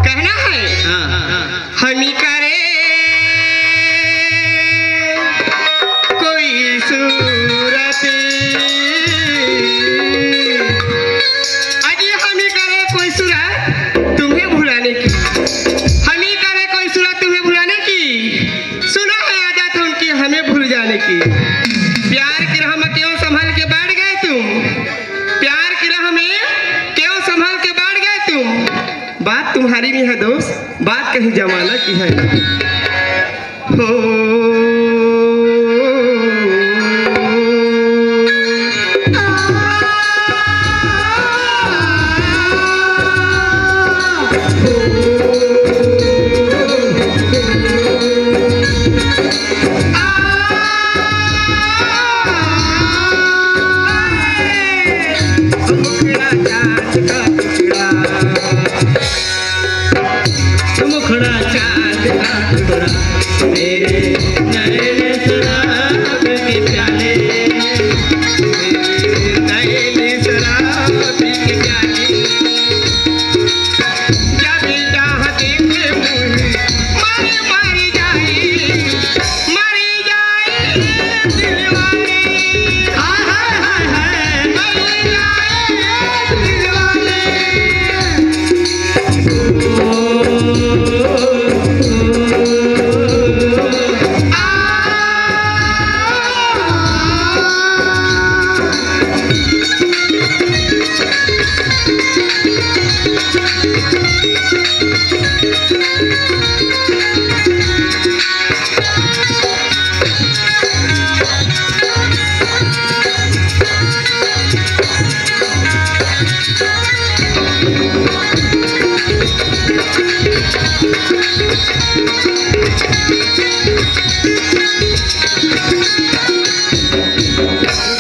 कहना है हमी करे कोई सूरत, अजी हमी करे कोई सूरत तुम्हें भुलाने की, हमी करे कोई सूरत तुम्हें भुलाने की। सुना है आदत उनकी हमें भूल जाने की। प्यार की राह में क्यों संभल के बैठ गए तुम, प्यार की राह में क्यों संभल के बैठ गए तुम। बात तुम्हारी नहीं है दोस्त, बात कहीं जमाना की है। हो मुखड़ा चाँद का टुकड़ा मेरे नैन शराब के प्याले, मेरे नैन शराब के प्याले। जब चाह देखे मारी मारी जाए, मारी जाए दिलवाले, हाय हाय हाय मारी जाए दिलवाले।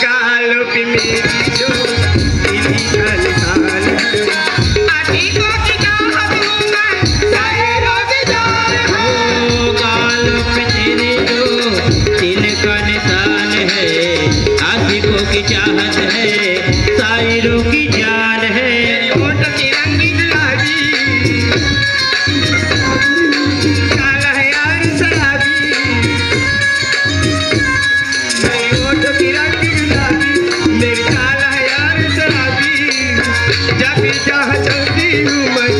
गालों पे मेरी जो दिली खाल खाल, आशिकों की चाहत में शायरों की जान है। गालों पे तेरे जो दिल का निशान है, आशिकों की चाहत है, शायरों की जान है। होठ की रंगीन गुलाबी, काला है यार शराबी, मेरे होठ की रंगीन गुलाबी, मेरी काला है यार शराबी। जब भी चाह चलती हूँ मैं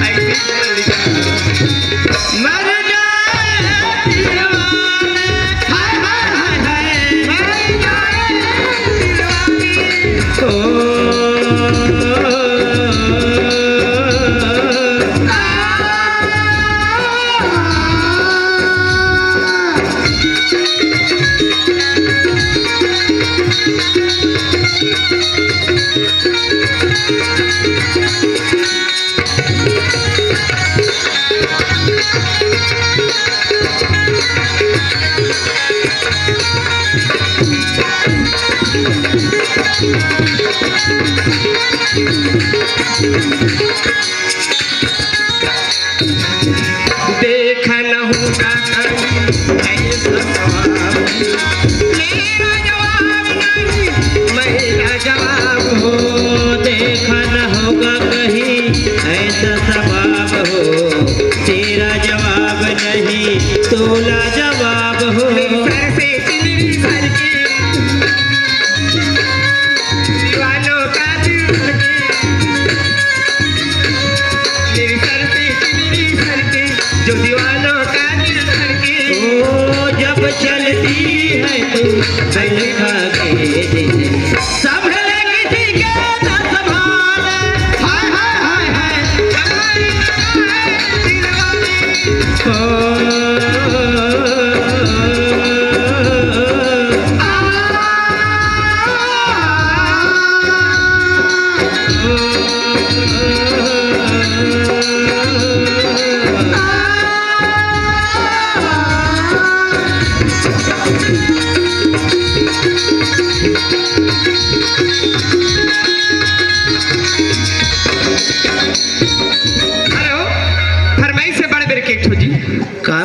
ऐसी चल जाऊं। मर जाए दीवाने, हाय हाय हाय हाय मर जाए दीवानी। देखा न होगा कभी ऐसा ख्वाब, मेरा जवाब नहीं मेरा जवाब हो देखा न होगा कहीं ऐसा सवाब हो, तेरा जवाब नहीं तोला जवाब हो। सर से तिनरी सर के दीवानों का दिल धड़के, मेरे सर से तिनरी सर के जो दीवानों का दिल धड़के। ओ जब चलती है तू बैठा के दिल संभले किसी के न संभाले, हाय हाय हाय हाय हमारे दिलवाले। हेलो, फरमाइश से बड़े बेर के एक ठो जी। का